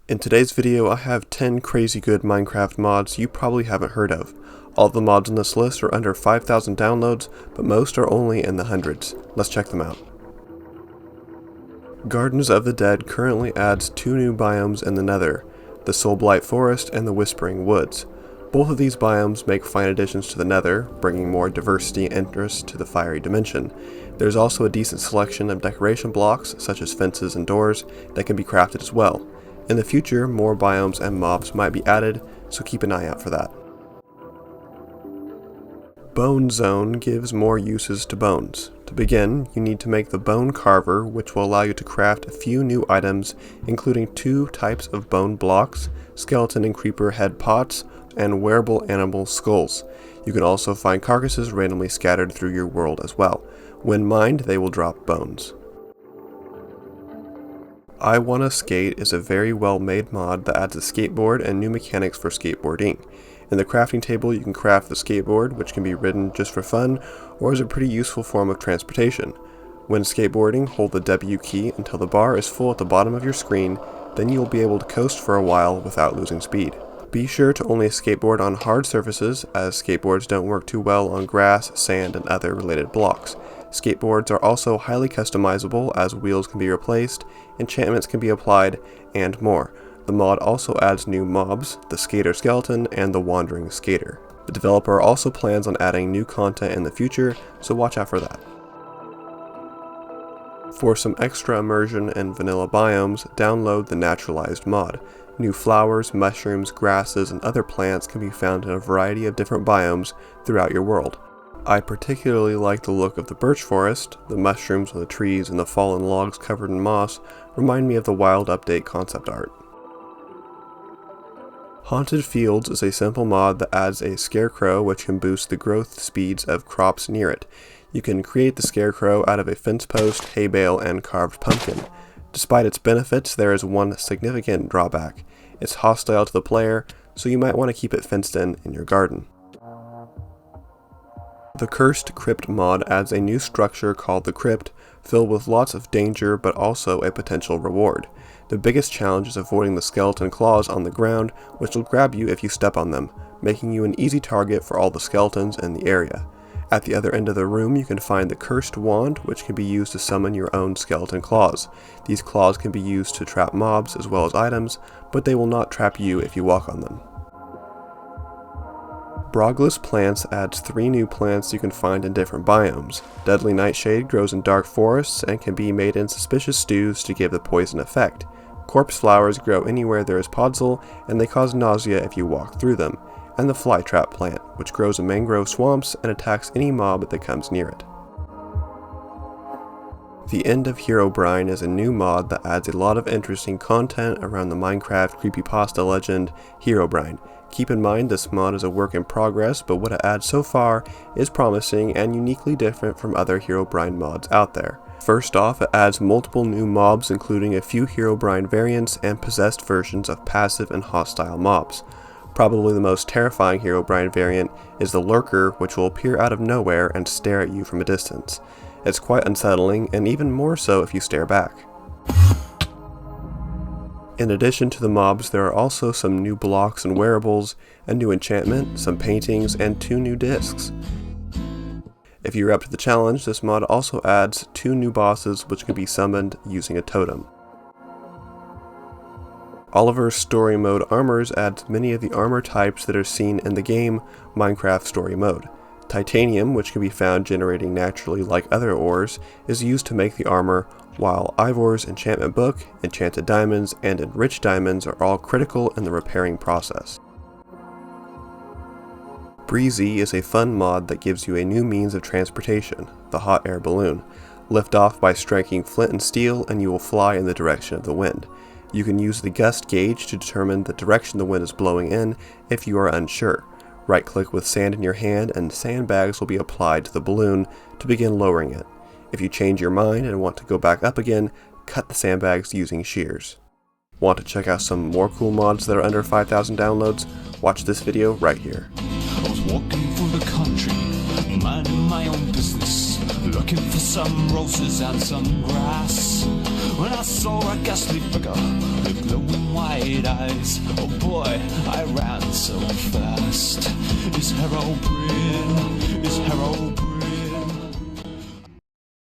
In today's video, I have 10 crazy good Minecraft mods you probably haven't heard of. All the mods on this list are under 5,000 downloads, but most are only in the hundreds. Let's check them out. Gardens of the Dead currently adds 2 new biomes in the Nether, the Soulblight Forest and the Whispering Woods. Both of these biomes make fine additions to the Nether, bringing more diversity and interest to the fiery dimension. There's also a decent selection of decoration blocks, such as fences and doors, that can be crafted as well. In the future, more biomes and mobs might be added, so keep an eye out for that. Bone Zone gives more uses to bones. To begin, you need to make the Bone Carver, which will allow you to craft a few new items, including 2 types of bone blocks, skeleton and creeper head pots, and wearable animal skulls. You can also find carcasses randomly scattered through your world as well. When mined, they will drop bones. I Wanna Skate is a very well made mod that adds a skateboard and new mechanics for skateboarding. In the crafting table you can craft the skateboard, which can be ridden just for fun or is a pretty useful form of transportation. When skateboarding, hold the W key until the bar is full at the bottom of your screen, then you'll be able to coast for a while without losing speed. Be sure to only skateboard on hard surfaces, as skateboards don't work too well on grass, sand, and other related blocks. Skateboards are also highly customizable, as wheels can be replaced, enchantments can be applied, and more. The mod also adds new mobs, the Skater Skeleton and the Wandering Skater. The developer also plans on adding new content in the future, so watch out for that. For some extra immersion in vanilla biomes, download the Naturalized mod. New flowers, mushrooms, grasses, and other plants can be found in a variety of different biomes throughout your world. I particularly like the look of the birch forest. The mushrooms on the trees and the fallen logs covered in moss remind me of the Wild Update concept art. Haunted Fields is a simple mod that adds a scarecrow which can boost the growth speeds of crops near it. You can create the scarecrow out of a fence post, hay bale, and carved pumpkin. Despite its benefits, there is one significant drawback. It's hostile to the player, so you might want to keep it fenced in your garden. The Cursed Crypt mod adds a new structure called the Crypt, filled with lots of danger but also a potential reward. The biggest challenge is avoiding the skeleton claws on the ground, which will grab you if you step on them, making you an easy target for all the skeletons in the area. At the other end of the room you can find the Cursed Wand, which can be used to summon your own skeleton claws. These claws can be used to trap mobs as well as items, but they will not trap you if you walk on them. Broglis Plants adds 3 new plants you can find in different biomes. Deadly Nightshade grows in dark forests and can be made in suspicious stews to give the poison effect. Corpse flowers grow anywhere there is podzol, and they cause nausea if you walk through them. And the Flytrap plant, which grows in mangrove swamps and attacks any mob that comes near it. The End of Herobrine is a new mod that adds a lot of interesting content around the Minecraft creepypasta legend Herobrine. Keep in mind this mod is a work in progress, but what it adds so far is promising and uniquely different from other Herobrine mods out there. First off, it adds multiple new mobs, including a few Herobrine variants and possessed versions of passive and hostile mobs. Probably the most terrifying Herobrine variant is the Lurker, which will appear out of nowhere and stare at you from a distance. It's quite unsettling, and even more so if you stare back. In addition to the mobs, there are also some new blocks and wearables, a new enchantment, some paintings, and 2 new discs. If you're up to the challenge, this mod also adds 2 new bosses which can be summoned using a totem. Oliver's Story Mode Armors adds many of the armor types that are seen in the game Minecraft Story Mode. Titanium, which can be found generating naturally like other ores, is used to make the armor, while Ivor's enchantment book, enchanted diamonds, and enriched diamonds are all critical in the repairing process. Breezy is a fun mod that gives you a new means of transportation, the hot air balloon. Lift off by striking flint and steel and you will fly in the direction of the wind. You can use the gust gauge to determine the direction the wind is blowing in if you are unsure. Right-click with sand in your hand and sandbags will be applied to the balloon to begin lowering it. If you change your mind and want to go back up again, cut the sandbags using shears. Want to check out some more cool mods that are under 5,000 downloads? Watch this video right here. I was walking through the country, minding my own business, looking for some roses and some grass, when I saw a ghastly figure with glowing white eyes. Oh boy, I ran so fast. Is Herobrine